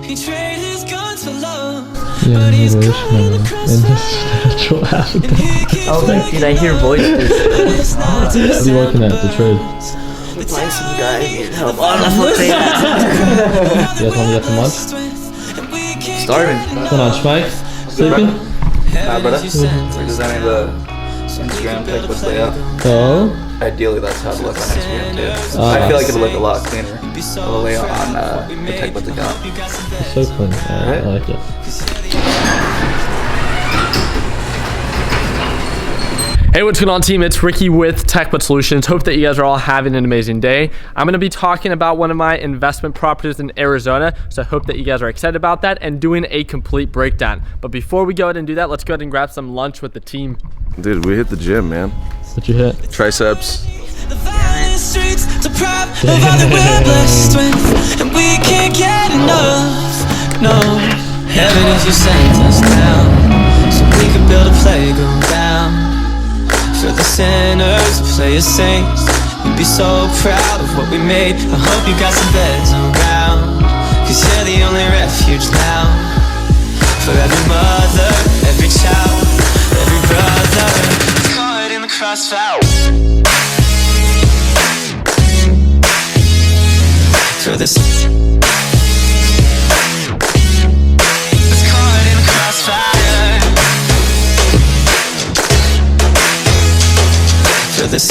Yeah, evolutionary in his natural habitat. Oh, dude, I hear voices. What are you working at, the trade? Find some guy who needs help. Oh, that's what they You guys want to get some lunch? Starving. What's going on, Schmike? Sleeping? Nah, brother. We're designing the Instagram pic with layout. Oh? Ideally, that's how it look on Instagram too. I feel like it would look a lot cleaner of a layout on the tech with the account. It's so clean. I like it. Hey, what's going on, team? It's Ricky with TechBut Solutions. Hope that you guys are all having an amazing day. I'm going to be talking about one of my investment properties in Arizona, so I hope that you guys are excited about that and doing a complete breakdown. But before we go ahead and do that, let's go ahead and grab some lunch with the team. Dude, we hit the gym, man. What you hit? Triceps. Heaven is you sent us down, so we could build a playground for the sinners, play as saints. We'd be so proud of what we made. I hope you got some beds around, cause you're the only refuge now. For every mother, every child, every brother caught in the crossfire. For this caught in the crossfire. For this.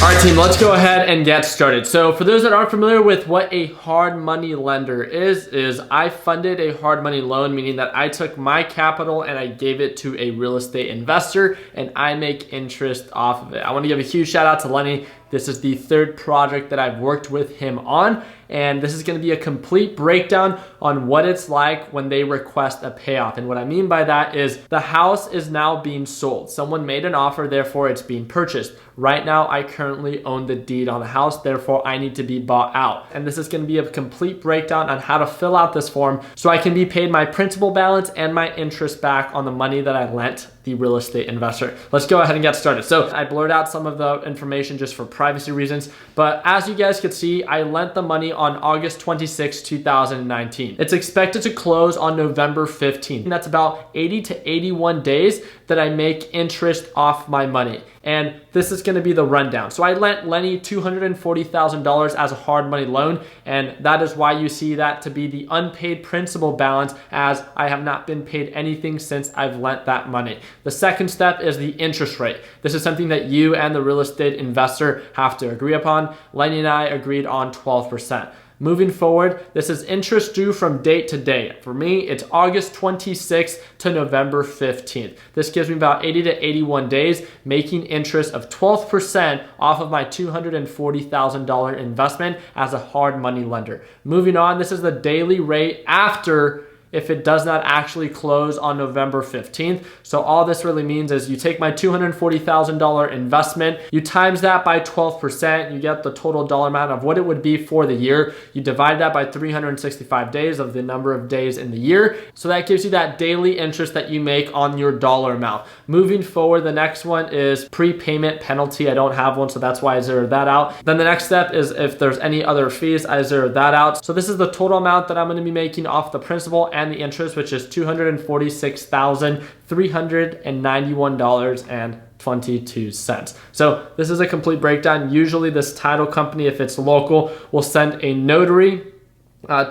All right, team, let's go ahead and get started. So for those that aren't familiar with what a hard money lender is I funded a hard money loan, meaning that I took my capital and I gave it to a real estate investor and I make interest off of it. I want to give a huge shout out to Lenny. This is the third project that I've worked with him on, and this is going to be a complete breakdown on what it's like when they request a payoff. And what I mean by that is the house is now being sold. Someone made an offer, therefore it's being purchased. Right now, I currently own the deed on the house, therefore I need to be bought out. And this is going to be a complete breakdown on how to fill out this form so I can be paid my principal balance and my interest back on the money that I lent the real estate investor. Let's go ahead and get started. So I blurred out some of the information just for privacy reasons, but as you guys can see, I lent the money on August 26, 2019. It's expected to close on November 15th. And that's about 80 to 81 days that I make interest off my money. And this is gonna be the rundown. So I lent Lenny $240,000 as a hard money loan, and that is why you see that to be the unpaid principal balance, as I have not been paid anything since I've lent that money. The second step is the interest rate. This is something that you and the real estate investor have to agree upon. Lenny and I agreed on 12%. Moving forward, this is interest due from date to date. For me, it's August 26th to November 15th. This gives me about 80 to 81 days, making interest of 12% off of my $240,000 investment as a hard money lender. Moving on, this is the daily rate after if it does not actually close on November 15th. So all this really means is you take my $240,000 investment, you times that by 12%, you get the total dollar amount of what it would be for the year. You divide that by 365 days of the number of days in the year. So that gives you that daily interest that you make on your dollar amount. Moving forward, the next one is prepayment penalty. I don't have one, so that's why I zeroed that out. Then the next step is if there's any other fees, I zeroed that out. So this is the total amount that I'm gonna be making off the principal and the interest, which is $246,391.22. So this is a complete breakdown. Usually this title company, if it's local, will send a notary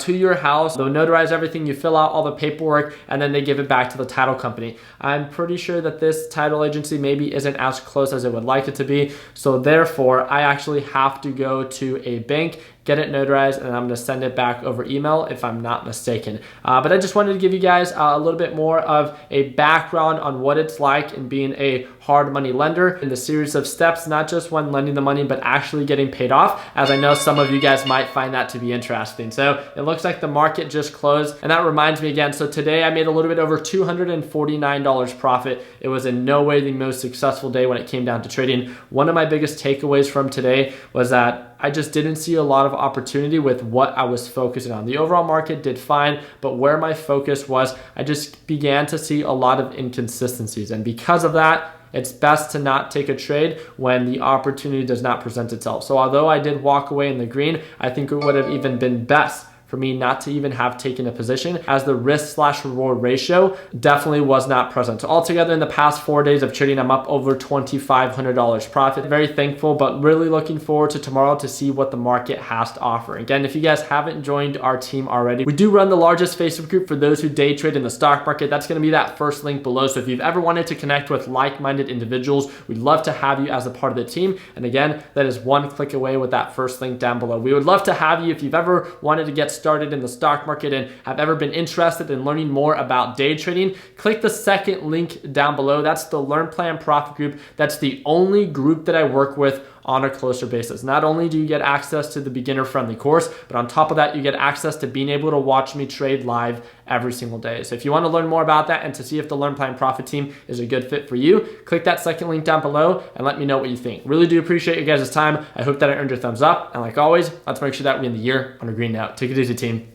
to your house. They'll notarize everything, you fill out all the paperwork, and then they give it back to the title company. I'm pretty sure that this title agency maybe isn't as close as it would like it to be. So therefore, I actually have to go to a bank, get it notarized, and I'm gonna send it back over email if I'm not mistaken. But I just wanted to give you guys a little bit more of a background on what it's like in being a hard money lender in the series of steps, not just when lending the money, but actually getting paid off, as I know some of you guys might find that to be interesting. So it looks like the market just closed, and that reminds me again, so today I made a little bit over $249 profit. It was in no way the most successful day when it came down to trading. One of my biggest takeaways from today was that I just didn't see a lot of opportunity with what I was focusing on. The overall market did fine, but where my focus was, I just began to see a lot of inconsistencies. And because of that, it's best to not take a trade when the opportunity does not present itself. So although I did walk away in the green, I think it would have even been best for me not to even have taken a position, as the risk/reward ratio definitely was not present. So altogether in the past 4 days of trading, I'm up over $2,500 profit. Very thankful, but really looking forward to tomorrow to see what the market has to offer. Again, if you guys haven't joined our team already, we do run the largest Facebook group for those who day trade in the stock market. That's going to be that first link below. So if you've ever wanted to connect with like-minded individuals, we'd love to have you as a part of the team. And again, that is one click away with that first link down below. We would love to have you if you've ever wanted to get started in the stock market and have ever been interested in learning more about day trading. Click the second link down below. That's the Learn Plan Profit group. That's the only group that I work with on a closer basis. Not only do you get access to the beginner-friendly course, but on top of that, you get access to being able to watch me trade live every single day. So if you want to learn more about that and to see if the Learn Plan Profit team is a good fit for you, click that second link down below and let me know what you think. Really do appreciate you guys' time. I hope that I earned your thumbs up. And like always, let's make sure that we end the year on a green note. Take it easy, team.